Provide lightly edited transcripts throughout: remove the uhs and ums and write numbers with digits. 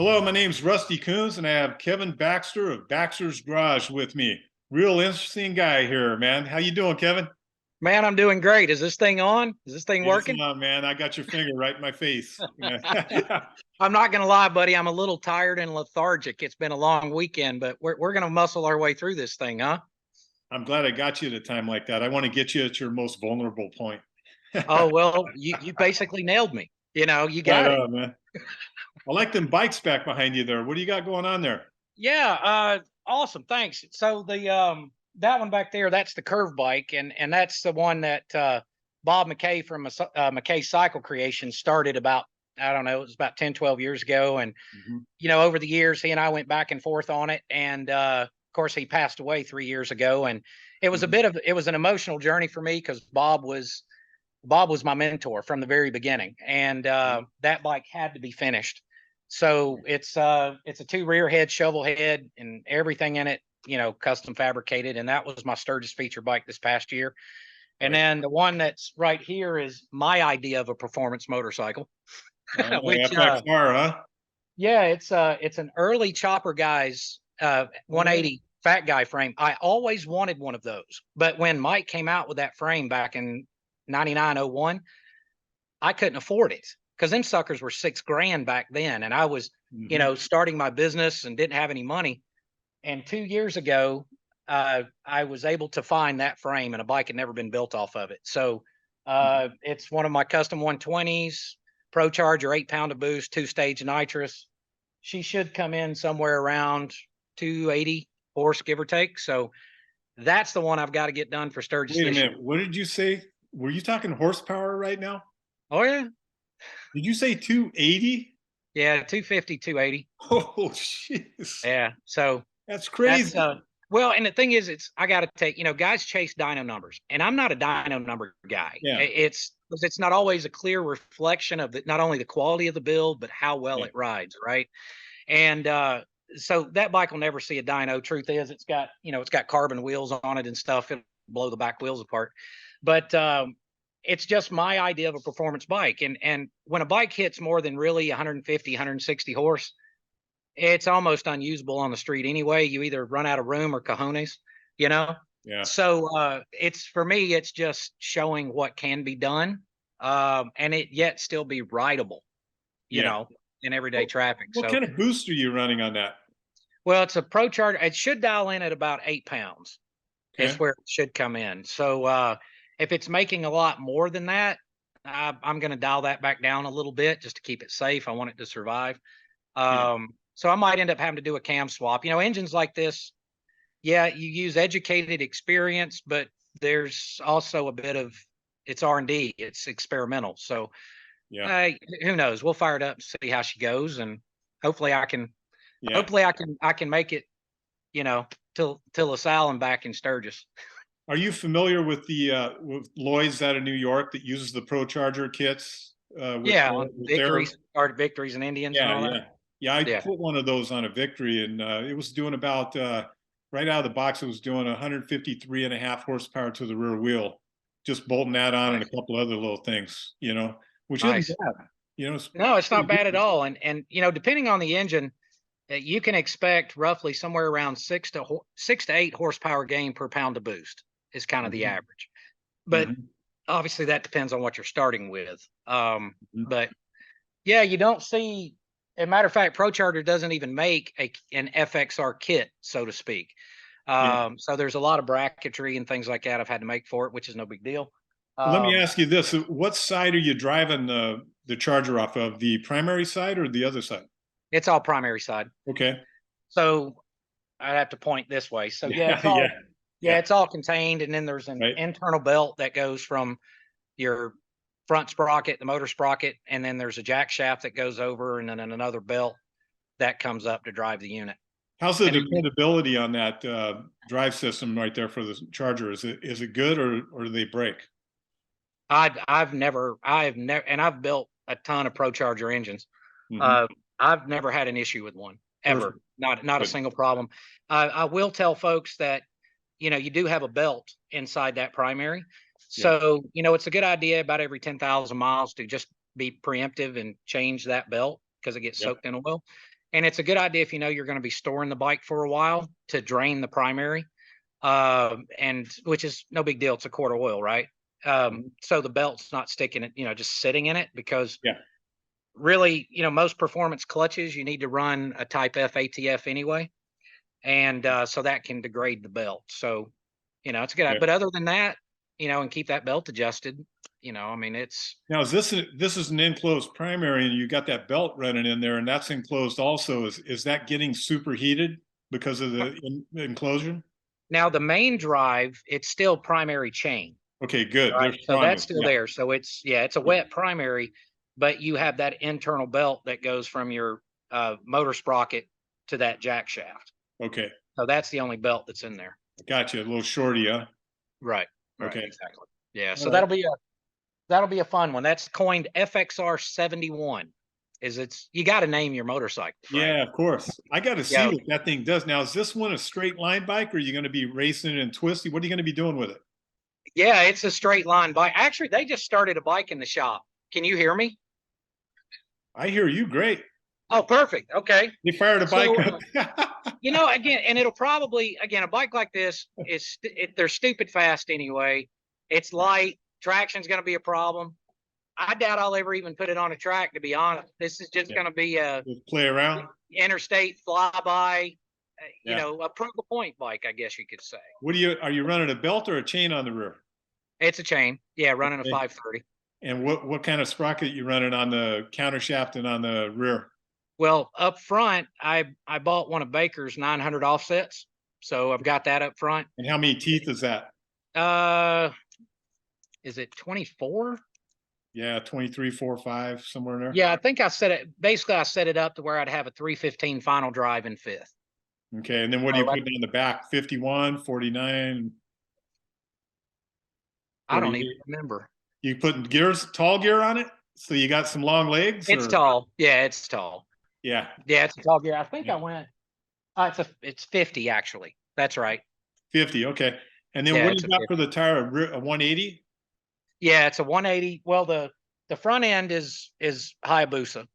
Hello, my name's Rusty Coones, and I have Kevin Baxter of Baxter's Garage with me. Real interesting guy here, man. How you doing, Kevin? Man, I'm doing great. Is this thing on? Is this thing It's working? on, man. I got your finger right in my face. I'm not gonna lie, buddy. I'm a little tired and lethargic. It's been a long weekend, but we're gonna muscle our way through this thing, huh? I'm glad I got you at a time like that. I want to get you at your most vulnerable point. Oh well, you basically nailed me. You Right got it. on, man. I like them bikes back behind you there. What do you got going on there? Yeah, awesome. Thanks. So the that one back there, that's the curve bike, and that's the one that Bob McKay from McKay Cycle Creation started about, I don't know, it was about 10, 12 years ago. And Mhm. over the years, he and I went back and forth on it. And of course, he passed away 3 years ago. And Mhm. it was an emotional journey for me because Bob was my mentor from the very beginning, and that bike had to be finished. So it's a two rear head, shovel head, and everything in it, custom fabricated. And that was my Sturgis feature bike this past year. And Right. then the one that's right here is my idea of a performance motorcycle, Oh, which FXR, huh? yeah, it's an early chopper guy's Oh, 180 fat guy frame. I always wanted one of those, but when Mike came out with that frame back in 9901, I couldn't afford it because them suckers were 6 grand back then. And I was, mhm. starting my business and didn't have any money. And 2 years ago, I was able to find that frame, and a bike had never been built off of it. So it's one of my custom 120s, Pro Charger, 8 pound of boost, two-stage nitrous. She should come in somewhere around 280 horse, give or take. So that's the one I've got to get done for Sturgis Wait a this year. minute. What did you say? Were you talking horsepower right now? Oh yeah. Did you say 280? Yeah, 250, 280. Oh, jeez. Yeah. So That's that's crazy. well, and the thing is, it's I got to take, guys chase dyno numbers, and I'm not a dyno number guy. Yeah. It's not always a clear reflection of not only the quality of the build, but how well Yeah. it rides, right? And so that bike will never see a dyno. Truth is, it's got carbon wheels on it and stuff. It'll blow the back wheels apart. But it's just my idea of a performance bike. And when a bike hits more than really 150, 160 horse, it's almost unusable on the street anyway. You either run out of room or cojones, you know. Yeah. So it's for me, it's just showing what can be done, and it yet still be rideable, you Yeah. know, in everyday What, traffic. what So kind of boost are you running on that? well, it's a Pro Charger. It should dial in at about 8 pounds. Is Okay. where it should come in. So if it's making a lot more than that, I'm going to dial that back down a little bit just to keep it safe. I want it to survive. Yeah. So I might end up having to do a cam swap. Engines like this, yeah, you use educated experience, but there's also a bit of it's R&D. It's experimental. So Yeah. who knows? We'll fire it up and see how she goes, and hopefully I can. Yeah. Hopefully I can make it. Till LaSalle and back in Sturgis. Are you familiar with Lloyd's out of New York that uses the Pro Charger kits Yeah, on with their victories, started victories and Indians and yeah, all that. yeah. Yeah, I Yeah. put one of those on a Victory, and it was doing about right out of the box, it was doing 153 and a half horsepower to the rear wheel, just bolting that on and a Nice. couple other little things, which isn't Nice. bad. It's No, it's pretty not bad at good. all. And depending on the engine, you can expect roughly somewhere around 6 to 8 horsepower gain per pound of boost is kind of the Mhm, average. But mhm, obviously that depends on what you're starting with. mhm. But yeah, you don't see. As a matter of fact, ProCharger doesn't even make an FXR kit, so to speak. Yeah. So there's a lot of bracketry and things like that I've had to make for it, which is no big deal. Let me Um, ask you this: what side are you driving the Charger off of? The primary side or the other side? it's all primary side. Okay. So I have to point this way. So yeah, Yeah, yeah, yeah. it's all contained, and then there's an Right. internal belt that goes from your front sprocket, the motor sprocket, and then there's a jack shaft that goes over, and then another belt that comes up to drive the unit. How's the And then dependability on that drive system right there for the Charger? Is it good or do they break? and I've built a ton of Pro Charger engines. Hmm. Uh, I've never had an issue with one ever. Perfect. Not a Good. single problem. I will tell folks that you do have a belt inside that primary, Yeah. so it's a good idea about every 10,000 miles to just be preemptive and change that belt because it gets Yeah. soaked in oil. And it's a good idea if you know you're going to be storing the bike for a while to drain the primary, and which is no big deal. It's a quart of oil, right? So the belt's not sticking it, just sitting in it, because Yeah. really, most performance clutches, you need to run a Type F ATF anyway. And so that can degrade the belt. So, it's a good, Okay. but other than that, and keep that belt adjusted, it's. Now, this is an enclosed primary, and you got that belt running in there, and that's enclosed also. Is that getting superheated because of the enclosure? Now the main drive, it's still primary chain. Okay, good. Right. They're So that's stronger. still Yeah. there. So it's a wet primary, but you have that internal belt that goes from your motor sprocket to that jack shaft. Okay, So that's the only belt that's in there. gotcha. A little shorty, huh? Right. Right. Okay. Exactly. Yeah. All So right. that'll be a fun one. That's coined FXR 71. You got to name your motorcycle, right? Yeah, of course. I got to see Yeah. what that thing does. Now, is this one a straight line bike, or are you going to be racing and twisty? What are you going to be doing with it? Yeah. It's a straight line bike. Actually, they just started a bike in the shop. Can you hear me? I hear you. Great. Oh, perfect. Okay. They fired a bike So, up. again, and it'll probably, again, a bike like this they're stupid fast anyway. It's light. Traction's going to be a problem. I doubt I'll ever even put it on a track, to be honest. This is just Yeah. going to be a Just play around. interstate flyby, Yeah. a prove a point bike, I guess you could say. Are you running a belt or a chain on the rear? It's a chain. Yeah, running Okay. a 530. And what kind of sprocket you running on the counter shaft and on the rear? Well, up front, I bought one of Baker's 900 offsets. So I've got that up front. And how many teeth is that? Is it 24? Yeah, 23, 4, 5, somewhere in there. Yeah, I think I set it up to where I'd have a 315 final drive in fifth. Okay, and then what do you put on the back? 51, 49? I don't even remember. You putting tall gear on it? So you got some long legs? It's tall. Yeah, it's tall. Yeah. Yeah, it's a tall gear. I think Yeah. I went. It's 50 actually. That's right. 50. Okay. And then Yeah, what do it's you a got 50. for the tire? A 180? Yeah, it's a 180. Well, the front end is Hayabusa.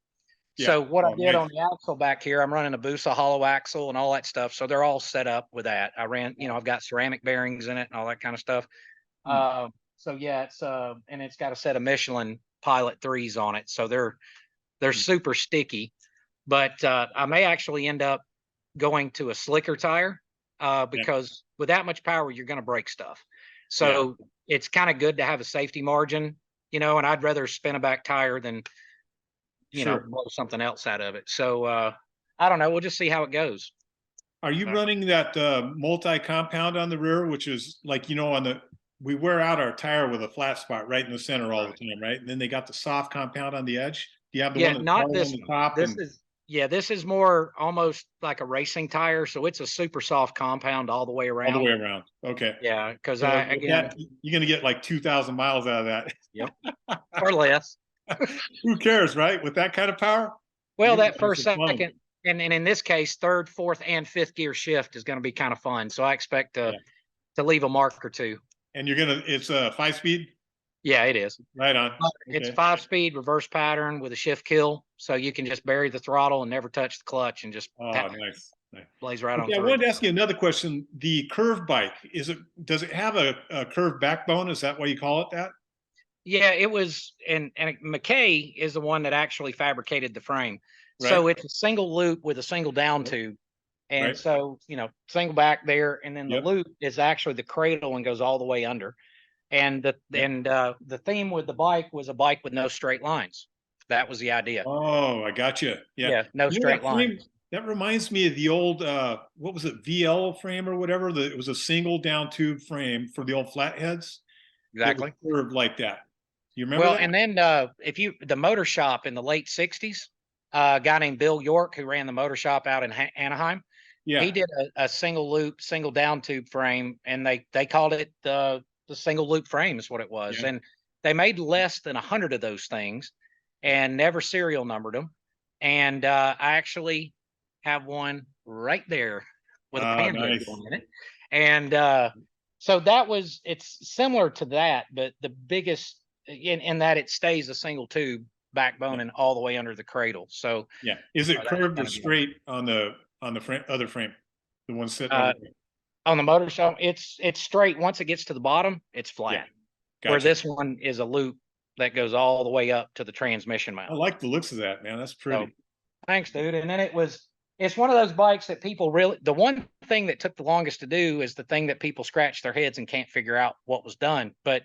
Yeah. So what I did nice. on the axle back here, I'm running a Busa hollow axle and all that stuff. So they're all set up with that. I ran, I've got ceramic bearings in it and all that kind of stuff. So yeah, and it's got a set of Michelin Pilot 3s on it. So they're super sticky, but I may actually end up going to a slicker tire because with that much power, you're going to break stuff. So it's kind of good to have a safety margin, and I'd rather spin a back tire than, blow something else out of it. So I don't know. We'll just see how it goes. Are you running that multi-compound on the rear, which is like, we wear out our tire with a flat spot right in the center all the time, right? And then they got the soft compound on the edge. Do you have the one that's not on this the top? This is more almost like a racing tire. So it's a super soft compound all the way around. All the way around. Okay. Yeah. Because So again, you're going to get like 2,000 miles out of that. Yep. Or less. Who cares, right? With that kind of power? Well, that first, second, and in this case, third, fourth, and fifth gear shift is going to be kind of fun. So I expect to leave a mark or two. And it's a 5-speed? Yeah, it is. Right on. It's 5-speed reverse pattern with a shift kill. So you can just bury the throttle and never touch the clutch and just nice. blaze right on I through. wanted to ask you another question. The curve bike, does it have a curved backbone? Is that why you call it that? Yeah, it was, and McKay is the one that actually fabricated the frame. Right. So it's a single loop with a single down tube. And so, single back there, and then the loop is actually the cradle and goes all the way under. And the theme with the bike was a bike with no straight lines. That was the idea. Oh, I got you. Yeah, no straight lines. That reminds me of the old, what was it, VL frame or whatever? It was a single down tube frame for the old flatheads. Exactly. It was curved like that. You remember that? And then the motor shop in the late 60s, a guy named Bill York, who ran the motor shop out in Anaheim. Yeah. He did a single loop, single down tube frame, and they called it the single loop frame is what it was. Yeah. And they made less than 100 of those things and never serial numbered them. And I actually have one right there with a pan in it. And so it's similar to that, but the biggest in that it stays a single tube, backbone and all the way under the cradle. So Yeah. Is it that's curved or kind of straight on the frame, other frame? The one sitting uh, over there? on the motorcycle, it's straight. Once it gets to the bottom, it's Yeah. flat. Where Gotcha. this one is a loop that goes all the way up to the transmission I mount. like the looks of that, man. That's So pretty. thanks, dude. And then it's one of those bikes that people really, the one thing that took the longest to do is the thing that people scratch their heads and can't figure out what was done. But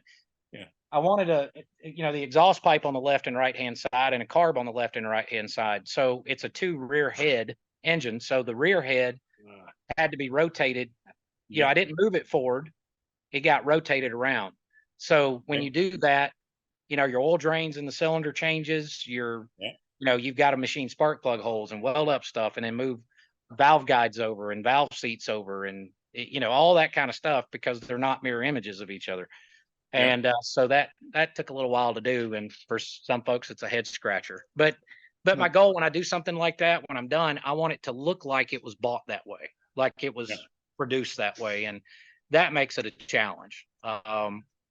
Yeah. I wanted the exhaust pipe on the left and right hand side and a carb on the left and right hand side. So it's a 2 rear head engine. So the rear head had to be rotated. Yeah. I didn't move it forward. It got rotated around. So when Okay. you do that, your oil drains in the cylinder changes, Yeah. you've got to machine spark plug holes and weld up stuff and then move valve guides over and valve seats over and, all that kind of stuff because they're not mirror images of each other. Yeah. And so that took a little while to do. And for some folks, it's a head scratcher. But my goal when I do something like that, when I'm done, I want it to look like it was bought that way, like it was Yeah. produced that way. And that makes it a challenge. But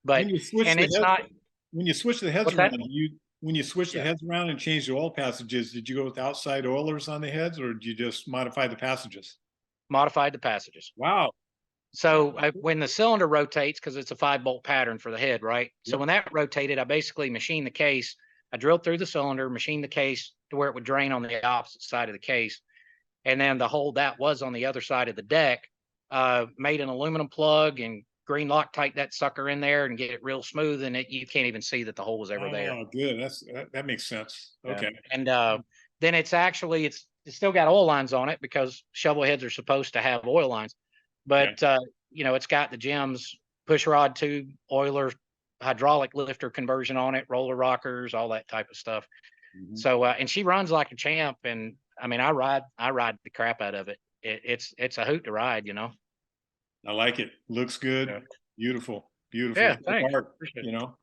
When you switch and the it's heads, not when you switch the heads what's that? around, when you switch the Yeah. heads around and change the oil passages, did you go with outside oilers on the heads, or did you just modify the passages? Modified the passages. Wow. So when the cylinder rotates, because it's a 5-bolt pattern for the head, right? So Yep. when that rotated, I basically machined the case. I drilled through the cylinder, machined the case to where it would drain on the opposite side of the case. And then the hole that was on the other side of the deck, made an aluminum plug and green Loctite that sucker in there and get it real smooth. And you can't even see that the hole was ever there. Oh, good. That makes sense. Yeah. Okay. And then it's still got oil lines on it because shovel heads are supposed to have oil lines. But it's got the gems, push rod tube, oiler, hydraulic lifter conversion on it, roller rockers, all that type of stuff. Mhm. So and she runs like a champ. And I mean, I ride the crap out of it. It's a hoot to ride, I like it. Looks good. Yeah. Beautiful. Beautiful. Yeah, Good thanks. art, Appreciate you it. know.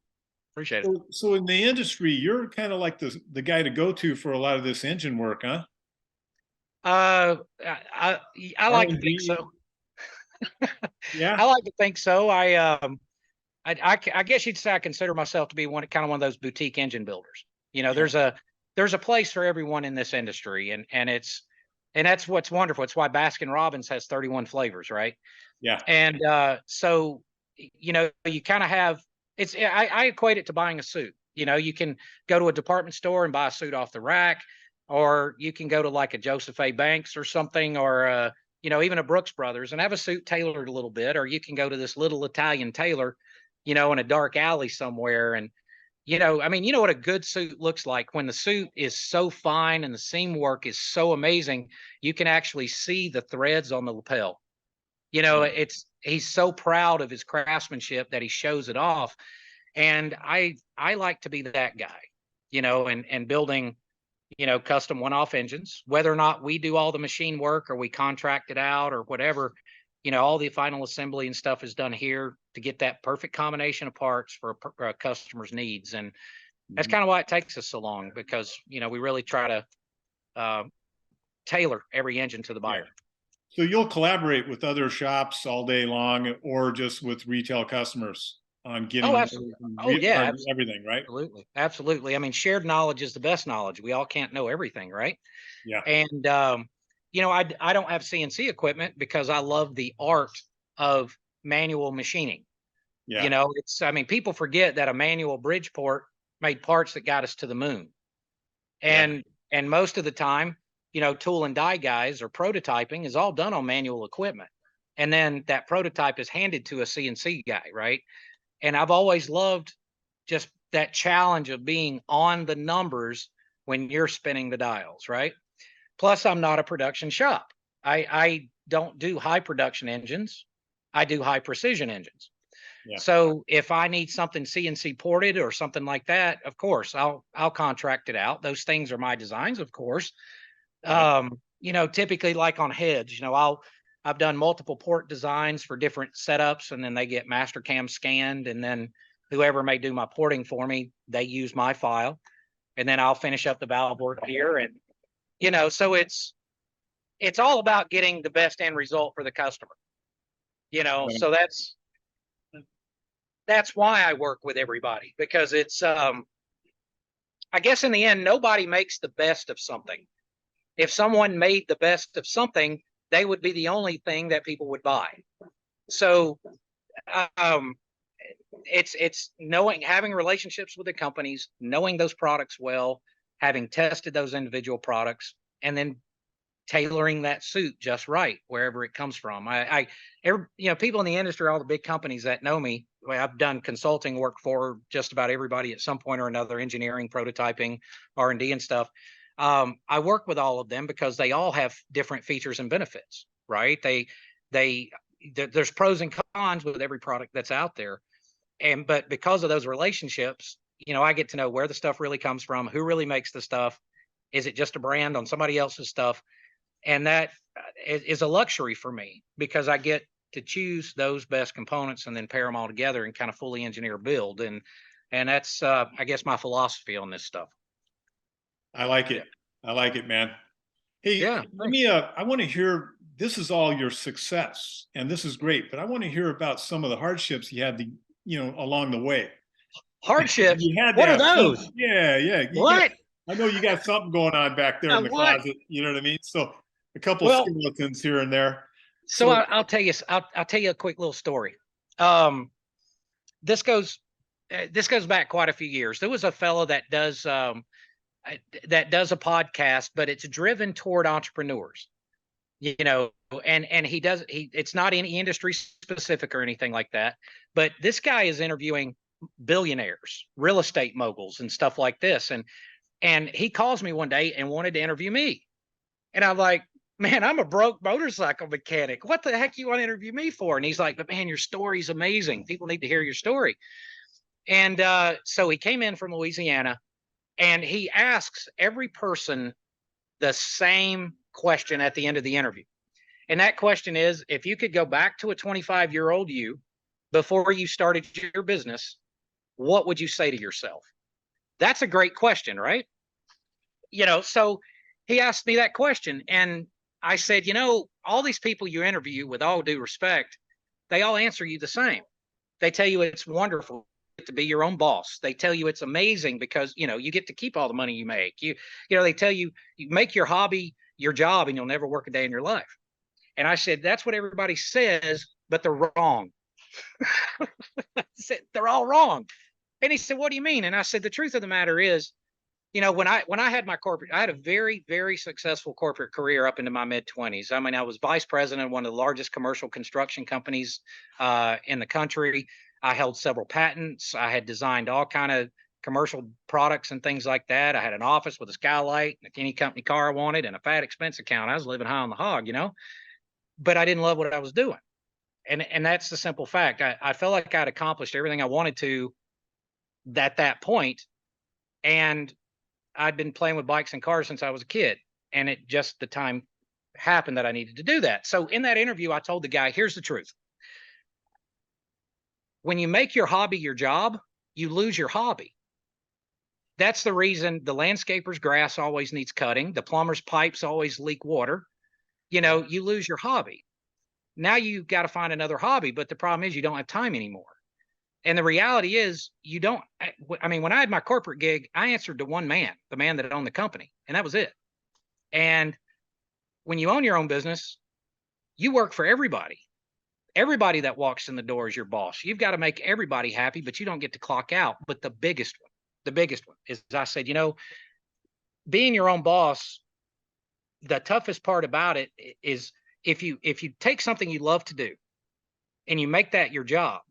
Appreciate it. So in the industry, you're kind of like the guy to go to for a lot of this engine work, huh? I like to think R&D. so. Yeah. I like to think so. I guess you'd say I consider myself to be one of those boutique engine builders. Yeah. There's a place for everyone in this industry, and that's what's wonderful. It's why Baskin Robbins has 31 flavors, right? Yeah. And so you kind of have I equate it to buying a suit. You can go to a department store and buy a suit off the rack, or you can go to like a Joseph A. Banks or something, or even a Brooks Brothers and have a suit tailored a little bit, or you can go to this little Italian tailor, in a dark alley somewhere. And, I mean, what a good suit looks like when the suit is so fine and the seam work is so amazing, you can actually see the threads on the lapel. He's so proud of his craftsmanship that he shows it off. And I like to be that guy, and building, custom one-off engines, whether or not we do all the machine work or we contract it out or whatever, all the final assembly and stuff is done here to get that perfect combination of parts for a customer's needs. And that's kind of why it takes us so long, because, we really try to tailor every engine to the buyer. Yeah. So you'll collaborate with other shops all day long, or just with retail customers on getting yeah, everything, right? Absolutely. I mean, shared knowledge is the best knowledge. We all can't know everything, right? Yeah. And I don't have CNC equipment because I love the art of manual machining. Yeah. People forget that a manual Bridgeport made parts that got us to the moon. And most of the time, tool and die guys or prototyping is all done on manual equipment. And then that prototype is handed to a CNC guy, right? And I've always loved just that challenge of being on the numbers when you're spinning the dials, right? Plus, I'm not a production shop. I don't do high production engines. I do high precision engines. Yeah. So if I need something CNC ported or something like that, of course, I'll contract it out. Those things are my designs, of course. Right. Typically like on heads, I've done multiple port designs for different setups, and then they get Mastercam scanned, and then whoever may do my porting for me, they use my file, and then I'll finish up the valve work here. And, so it's all about getting the best end result for the customer, Right. so that's why I work with everybody, because it's, I guess in the end, nobody makes the best of something. If someone made the best of something, they would be the only thing that people would buy. So um, it's knowing, having relationships with the companies, knowing those products well, having tested those individual products, and then tailoring that suit just right wherever it comes from. People in the industry, all the big companies that know me, well, I've done consulting work for just about everybody at some point or another, engineering, prototyping, R&D and stuff. I work with all of them because they all have different features and benefits, right? There's pros and cons with every product that's out there. But because of those relationships, I get to know where the stuff really comes from, who really makes the stuff. Is it just a brand on somebody else's stuff? And that is a luxury for me because I get to choose those best components and then pair them all together and kind of fully engineer build. And that's, I guess, my philosophy on this stuff. I like it. I like it, man. Hey, Yeah. let me, I want to hear, this is all your success and this is great, but I want to hear about some of the hardships you had to, along the way. Hardships. You had to What are have those? something. Yeah. What? I know you got something going on back there in the What? closet. You know what I mean? So a couple Well, skeletons here and there. so I'll tell you, I'll tell you a quick little story. This goes back quite a few years. There was a fellow that does a podcast, but it's driven toward entrepreneurs, and it's not any industry specific or anything like that. But this guy is interviewing billionaires, real estate moguls and stuff like this. And he calls me one day and wanted to interview me. And I'm like, man, I'm a broke motorcycle mechanic. What the heck you want to interview me for? And he's like, but man, your story's amazing. People need to hear your story. And so he came in from Louisiana and he asks every person the same question at the end of the interview. And that question is, if you could go back to a 25-year-old you before you started your business, what would you say to yourself? That's a great question, right? So he asked me that question and I said, all these people you interview, with all due respect, they all answer you the same. They tell you it's wonderful to be your own boss. They tell you it's amazing because, you get to keep all the money you make. They tell you make your hobby your job and you'll never work a day in your life. And I said, that's what everybody says, but they're wrong. I said, they're all wrong. And he said, what do you mean? And I said, the truth of the matter is, when I had my corporate, I had a very, very successful corporate career up into my mid-20s. I mean, I was vice president of one of the largest commercial construction companies in the country. I held several patents. I had designed all kind of commercial products and things like that. I had an office with a skylight, any company car I wanted, and a fat expense account. I was living high on the hog, but I didn't love what I was doing. And that's the simple fact. I felt like I'd accomplished everything I wanted to at that point. And I'd been playing with bikes and cars since I was a kid. And the time happened that I needed to do that. So in that interview, I told the guy, here's the truth. When you make your hobby your job, you lose your hobby. That's the reason the landscaper's grass always needs cutting. The plumber's pipes always leak water. You lose your hobby. Now you've got to find another hobby. But the problem is you don't have time anymore. And the reality is you don't. I mean, when I had my corporate gig, I answered to one man, the man that owned the company, and that was it. And when you own your own business, you work for everybody. Everybody that walks in the door is your boss. You've got to make everybody happy, but you don't get to clock out. But the biggest one is, I said, being your own boss, the toughest part about it is if you take something you love to do and you make that your job,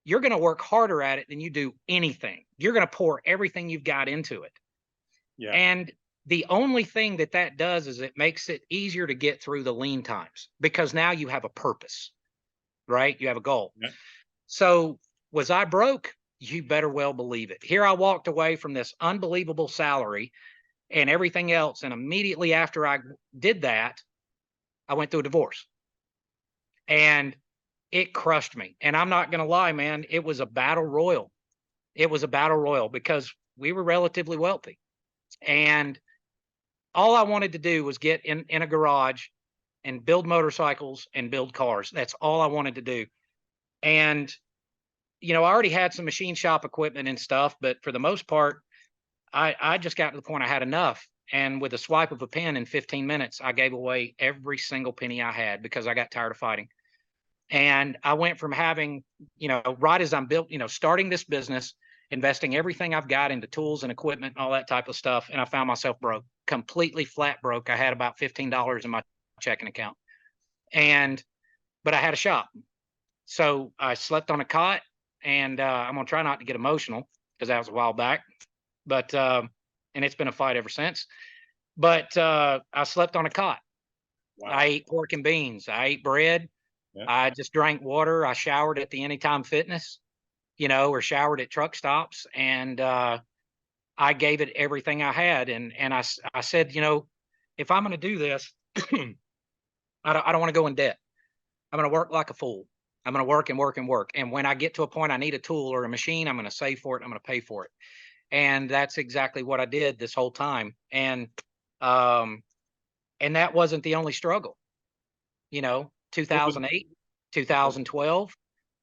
you're going to work harder at it than you do anything. You're going to pour everything you've got into it. Yeah. And the only thing that does is it makes it easier to get through the lean times because now you have a purpose, right? You have a goal. Yeah. So was I broke? You better well believe it. Here I walked away from this unbelievable salary and everything else. And immediately after I did that, I went through a divorce. And it crushed me. And I'm not going to lie, man, it was a battle royal. It was a battle royal because we were relatively wealthy. And all I wanted to do was get in a garage and build motorcycles and build cars. That's all I wanted to do. And, I already had some machine shop equipment and stuff, but for the most part, I just got to the point I had enough. And with a swipe of a pen in 15 minutes, I gave away every single penny I had because I got tired of fighting. And I went from having, right as I'm built, starting this business, investing everything I've got into tools and equipment and all that type of stuff. And I found myself broke, completely flat broke. I had about $15 in my checking account. But I had a shop. So I slept on a cot, and I'm going to try not to get emotional because that was a while back, but, and it's been a fight ever since. But I slept on a cot. Wow. I ate pork and beans. I ate bread. Yeah. I just drank water. I showered at the Anytime Fitness, or showered at truck stops. And I gave it everything I had. And I said, if I'm going to do this, I don't want to go in debt. I'm going to work like a fool. I'm going to work and work and work. And when I get to a point I need a tool or a machine, I'm going to save for it. I'm going to pay for it. And that's exactly what I did this whole time. And that wasn't the only struggle. 2008, 2012,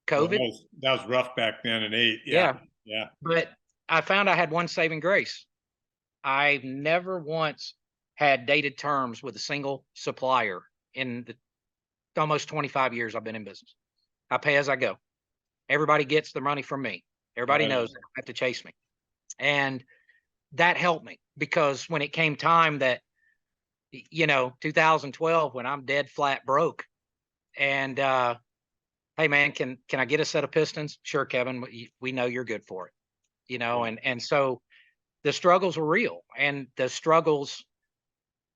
COVID. Well, that was rough back then in 8. Yeah. Yeah. But I found I had one saving grace. I've never once had dated terms with a single supplier in the almost 25 years I've been in business. I pay as I go. Everybody gets the money from me. Everybody knows they don't have to chase me. And that helped me, because when it came time that, 2012, when I'm dead flat broke, and hey man, can I get a set of pistons? Sure, Kevin, we know you're good for it. And so the struggles were real, and the struggles,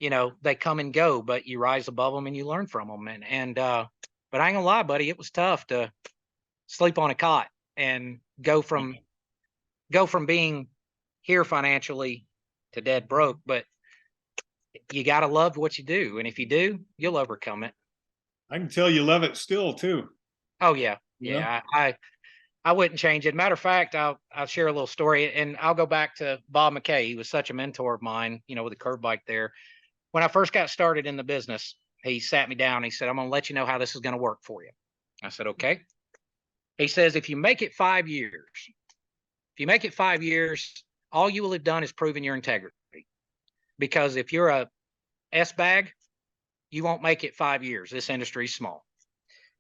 they come and go, but you rise above them and you learn from them. And but I ain't gonna lie, buddy, it was tough to sleep on a cot and go from being here financially to dead broke. But you got to love what you do. And if you do, you'll overcome it. I can tell you love it still too. Oh yeah. Yeah. Yeah. I wouldn't change it. Matter of fact, I'll share a little story, and I'll go back to Bob McKay. He was such a mentor of mine, with the curb bike there. When I first got started in the business, he sat me down. He said, I'm going to let you know how this is going to work for you. I said, okay. He says, if you make it 5 years, all you will have done is proven your integrity. Because if you're a S bag, you won't make it 5 years. This industry is small.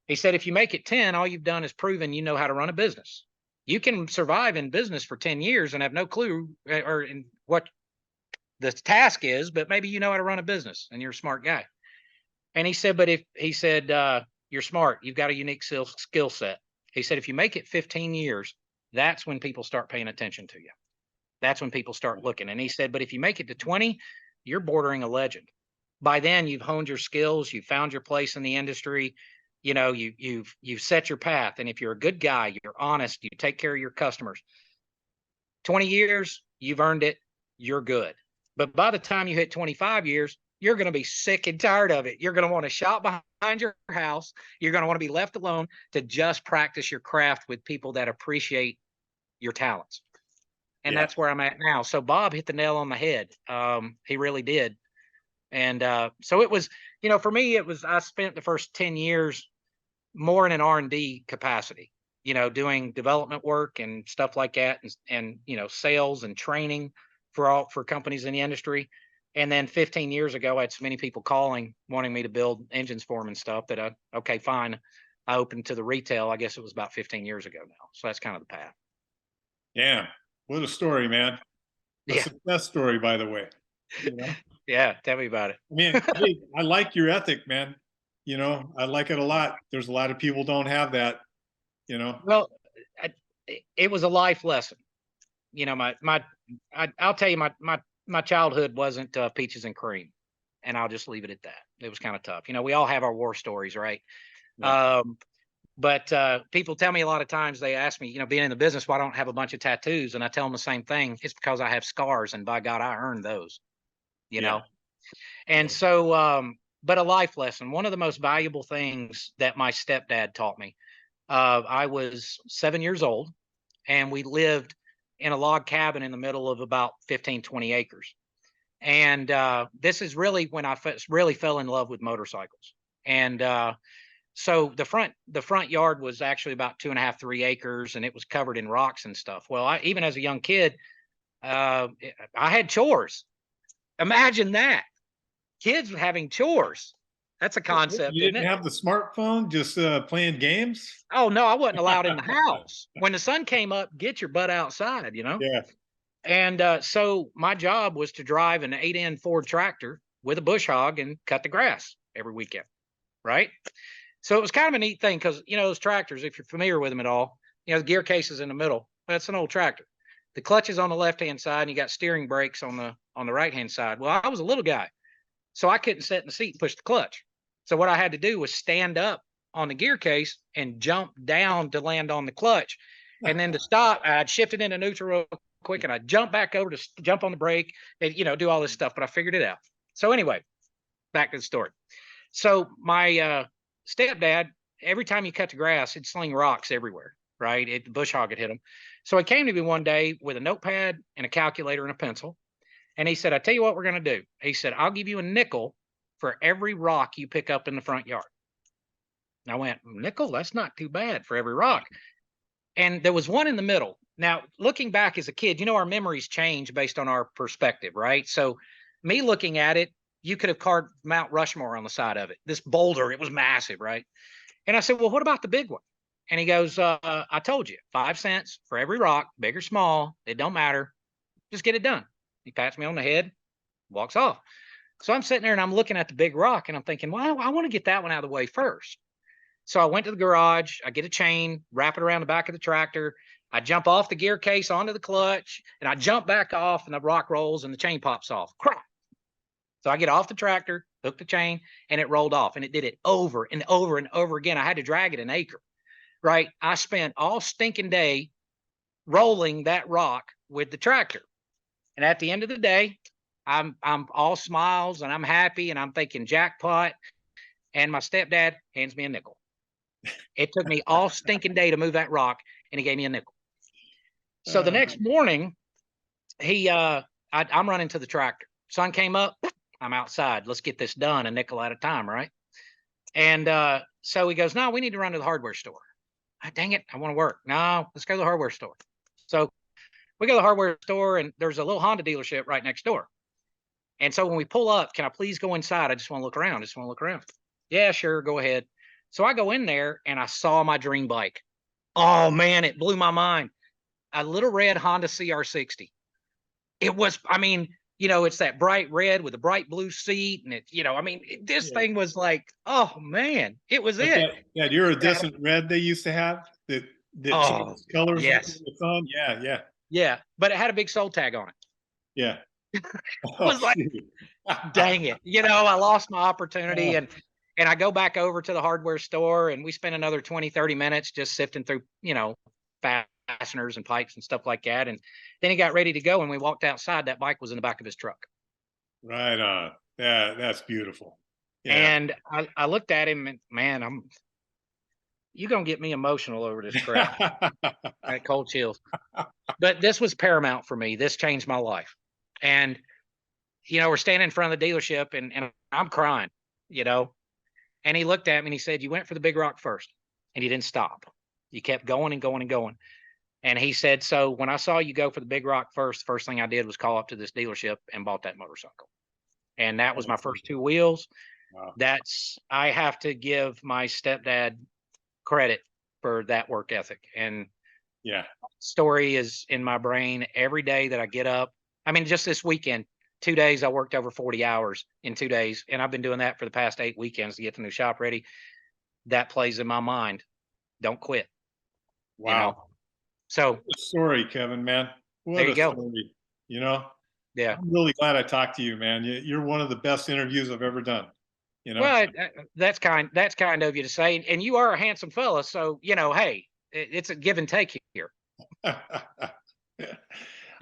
He said, if you make it 10, all you've done is proven you know how to run a business. You can survive in business for 10 years and have no clue or in what the task is, but maybe you know how to run a business and you're a smart guy. And he said, but you're smart, you've got a unique skill set. He said, if you make it 15 years, that's when people start paying attention to you. That's when people start looking. And he said, but if you make it to 20, you're bordering a legend. By then you've honed your skills, you've found your place in the industry, you've set your path. And if you're a good guy, you're honest, you take care of your customers, 20 years, you've earned it, you're good. But by the time you hit 25 years, you're going to be sick and tired of it. You're going to want to shop behind your house. You're going to want to be left alone to just practice your craft with people that appreciate your talents. And that's where I'm at now. So Bob hit the nail on the head. He really did. And so it was, for me, I spent the first 10 years more in an R&D capacity, doing development work and stuff like that, and sales and training for companies in the industry. And then 15 years ago, I had so many people calling, wanting me to build engines for them and stuff that okay, fine. I opened to the retail. I guess it was about 15 years ago now. So that's kind of the path. Yeah. What a story, man. A success story, by the way. Yeah. Tell me about it. I mean, hey, I like your ethic, man. I like it a lot. There's a lot of people don't have that, Well, it was a life lesson. I'll tell you, my childhood wasn't peaches and cream, and I'll just leave it at that. It was kind of tough. We all have our war stories, right? Yeah. But people tell me a lot of times, they ask me, being in the business, why I don't have a bunch of tattoos? And I tell them the same thing. It's because I have scars, and by God, I earned those, know? And so, but a life lesson, one of the most valuable things that my stepdad taught me, I was 7 years old, and we lived in a log cabin in the middle of about 15, 20 acres. And this is really when I really fell in love with motorcycles. And so the front yard was actually about 2.5, 3 acres, and it was covered in rocks and stuff. Well, even as a young kid, I had chores. Imagine that. Kids having chores. That's a concept, You isn't didn't it? have the smartphone, just playing games? Oh no, I wasn't allowed in the house. When the sun came up, get your butt outside, Yeah. And so my job was to drive an 8N Ford tractor with a bush hog and cut the grass every weekend, right? So it was kind of a neat thing because those tractors, if you're familiar with them at all, the gear case is in the middle. That's an old tractor. The clutch is on the left hand side, and you got steering brakes on the right hand side. Well, I was a little guy, so I couldn't sit in the seat and push the clutch. So what I had to do was stand up on the gear case and jump down to land on the clutch. And then to stop, I'd shift it into neutral real quick and I'd jump back over to jump on the brake and, do all this stuff. But I figured it out. So anyway, back to the story. So my stepdad, every time he cut the grass, he'd sling rocks everywhere, right? The bush hog had hit him. So he came to me one day with a notepad and a calculator and a pencil. And he said, I tell you what we're going to do. He said, I'll give you a nickel for every rock you pick up in the front yard. And I went, nickel? That's not too bad for every rock. And there was one in the middle. Now, looking back as a kid, our memories change based on our perspective, right? So me looking at it, you could have carved Mount Rushmore on the side of it. This boulder, it was massive, right? And I said, well, what about the big one? And he goes, I told you, 5 cents for every rock, big or small. It don't matter. Just get it done. He pats me on the head, walks off. So I'm sitting there and I'm looking at the big rock and I'm thinking, well, I want to get that one out of the way first. So I went to the garage, I get a chain, wrap it around the back of the tractor. I jump off the gear case onto the clutch and I jump back off and the rock rolls and the chain pops off. Crap. So I get off the tractor, hook the chain, and it rolled off. And it did it over and over and over again. I had to drag it an acre, right? I spent all stinking day rolling that rock with the tractor. And at the end of the day, I'm all smiles and I'm happy and I'm thinking jackpot. And my stepdad hands me a nickel. It took me all stinking day to move that rock, and he gave me a nickel. So the next morning, I'm running to the tractor. Sun came up. I'm outside. Let's get this done, a nickel at a time, right? And so he goes, no, we need to run to the hardware store. Dang it, I want to work. No, let's go to the hardware store. So we go to the hardware store, and there's a little Honda dealership right next door. And so when we pull up, can I please go inside? I just want to look around. Yeah, sure, go ahead. So I go in there, and I saw my dream bike. Oh, man, it blew my mind. A little red Honda CR60. It was, it's that bright red with a bright blue seat. And this thing was like, oh, man, it was Like it. that iridescent red they used to have that changed colors in yes. the sun. Yeah. Yeah, but it had a big soul tag on it. Yeah. It was like, dang it. I lost my opportunity. And I go back over to the hardware store and we spend another 20, 30 minutes just sifting through, fasteners and pipes and stuff like that. And then he got ready to go and we walked outside. That bike was in the back of his truck. Right on. Yeah, that's beautiful. Yeah. And I looked at him and, man, you're going to get me emotional over this crap. That cold chills. But this was paramount for me. This changed my life. And, we're standing in front of the dealership and I'm crying, and he looked at me and he said, you went for the big rock first and you didn't stop. You kept going and going and going. And he said, so when I saw you go for the big rock first, the first thing I did was call up to this dealership and bought that motorcycle. And that was my first 2 wheels. Wow. I have to give my stepdad credit for that work ethic. And story is in my brain every day that I get up. Just this weekend, 2 days, I worked over 40 hours in 2 days. And I've been doing that for the past 8 weekends to get the new shop ready. That plays in my mind. Don't quit. Wow. So what a story, Kevin, man. What there you go. Story, Yeah. I'm really glad I talked to you, man. You're one of the best interviews I've ever done. Well, that's kind of you to say. And you are a handsome fella. So, hey, it's a give and take here. I'm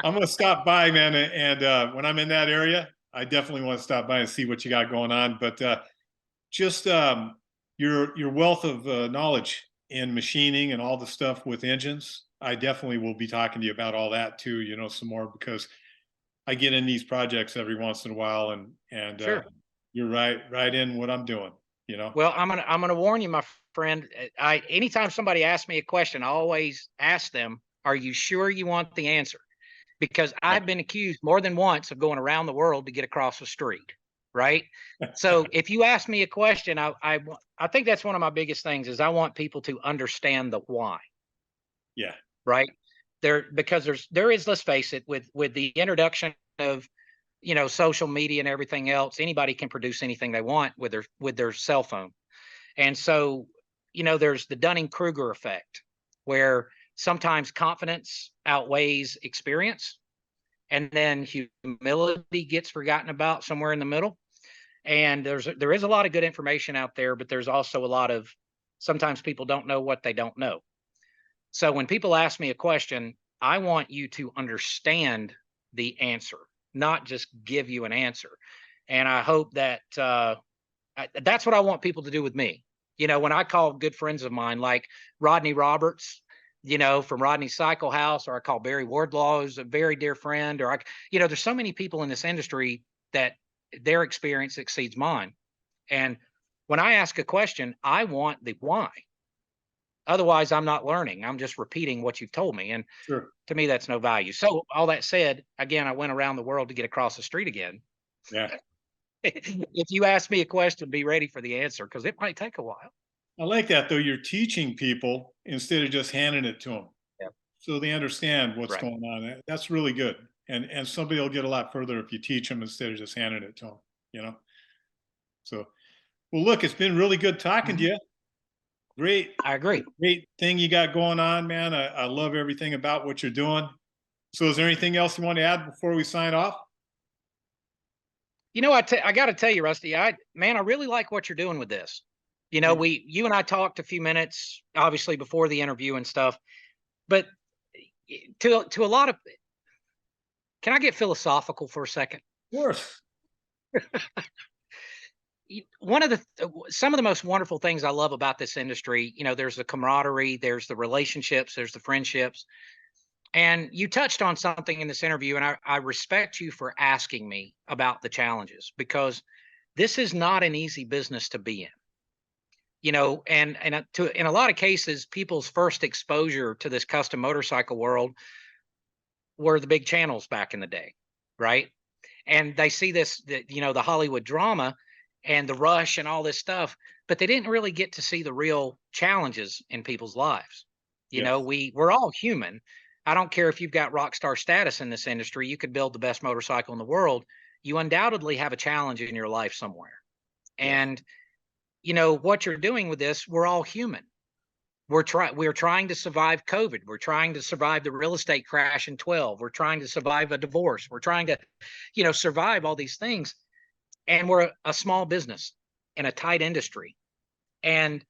going to stop by, man. And when I'm in that area, I definitely want to stop by and see what you got going on. But just your wealth of knowledge in machining and all the stuff with engines, I definitely will be talking to you about all that too, some more, because I get in these projects every once in a while and sure. You're right in what I'm doing, Well, I'm going to warn you, my friend. Anytime somebody asks me a question, I always ask them, are you sure you want the answer? because I've been accused more than once of going around the world to get across the street. Right. So if you ask me a question, I think that's one of my biggest things is I want people to understand the why. Yeah. Right. Because there is, let's face it, with the introduction of, social media and everything else, anybody can produce anything they want with their cell phone. And so, there's the Dunning-Kruger effect, where sometimes confidence outweighs experience, and then humility gets forgotten about somewhere in the middle. And there is a lot of good information out there, but there's also a lot of, sometimes people don't know what they don't know. So when people ask me a question, I want you to understand the answer, not just give you an answer. And I hope that that's what I want people to do with me. When I call good friends of mine like Rodney Roberts, from Rodney's Cycle House, or I call Barry Wardlaw, who's a very dear friend, or there's so many people in this industry that their experience exceeds mine. And when I ask a question, I want the why. Otherwise, I'm not learning. I'm just repeating what you've told me. And Sure. to me, that's no value. So all that said, again, I went around the world to get across the street again. Yeah. If you ask me a question, be ready for the answer, because it might take a while. I like that though. You're teaching people instead of just handing it to them. Yeah. So they understand what's Right. going on. That's really good. And somebody will get a lot further if you teach them instead of just handing it to them, So, well, look, it's been really good talking to you. Great. I agree. Great thing you got going on, man. I love everything about what you're doing. So is there anything else you want to add before we sign off? I got to tell you, Rusty, I really like what you're doing with this. You and I talked a few minutes, obviously before the interview and stuff, but to a lot of, can I get philosophical for a second? Of course. Some of the most wonderful things I love about this industry, there's the camaraderie, there's the relationships, there's the friendships. And you touched on something in this interview, and I respect you for asking me about the challenges, because this is not an easy business to be in. And in a lot of cases, people's first exposure to this custom motorcycle world were the big channels back in the day, right? And they see the Hollywood drama and the rush and all this stuff, but they didn't really get to see the real challenges in people's lives. Yes. We're all human. I don't care if you've got rock star status in this industry, you could build the best motorcycle in the world. You undoubtedly have a challenge in your life somewhere. Yes. And what you're doing with this, we're all human. We're trying to survive COVID. We're trying to survive the real estate crash in 12. We're trying to survive a divorce. We're trying to, survive all these things. And we're a small business in a tight industry. And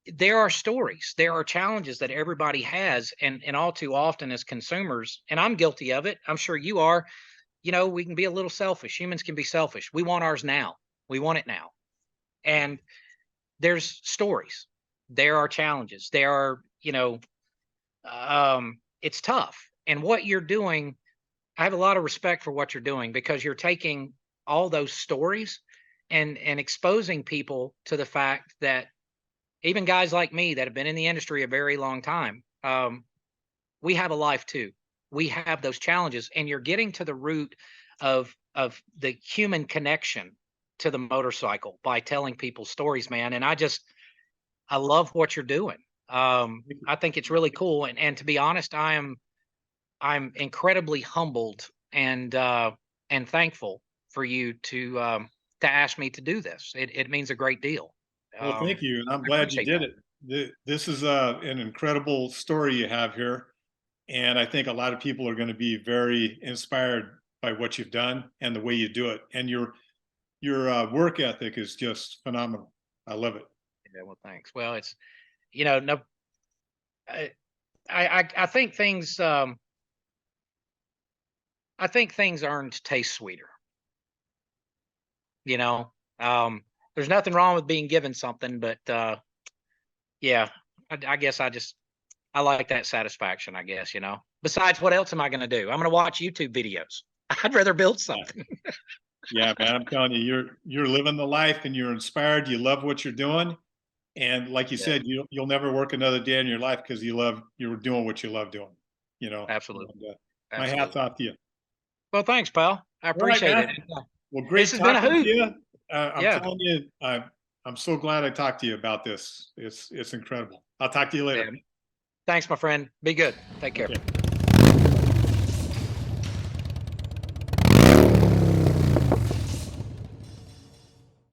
there are stories, there are challenges that everybody has. And all too often as consumers, and I'm guilty of it, I'm sure you are, we can be a little selfish. Humans can be selfish. We want ours now. We want it now. And there's stories. There are challenges. There are, it's tough. And what you're doing, I have a lot of respect for what you're doing, because you're taking all those stories and exposing people to the fact that even guys like me that have been in the industry a very long time, we have a life too. We have those challenges, and you're getting to the root of the human connection to the motorcycle by telling people stories, man. And I love what you're doing. I think it's really cool. And to be honest, I'm incredibly humbled and thankful for you to ask me to do this. It means a great deal. Well, thank you. And I'm I glad you appreciate did that. it. This is an incredible story you have here. And I think a lot of people are going to be very inspired by what you've done and the way you do it. And your work ethic is just phenomenal. I love it. Yeah, well, thanks. Well, it's, no, I think things, I think things earned taste sweeter. There's nothing wrong with being given something, but yeah, I guess I like that satisfaction, I guess, Besides, what else am I going to do? I'm going to watch YouTube videos. I'd rather build something. Yeah, man, I'm telling you, you're living the life and you're inspired. You love what you're doing. And like you said, you'll never work another day in your life because you're doing what you love doing, Absolutely. And, My hat's off to you. Well, thanks, pal. I All right, appreciate man. it. Well, great This has been a talking to hoot. you. I'm Yeah. telling you, I'm so glad I talked to you about this. It's incredible. I'll talk to you later. Yeah. Thanks, my friend. Be good. Take care. Okay.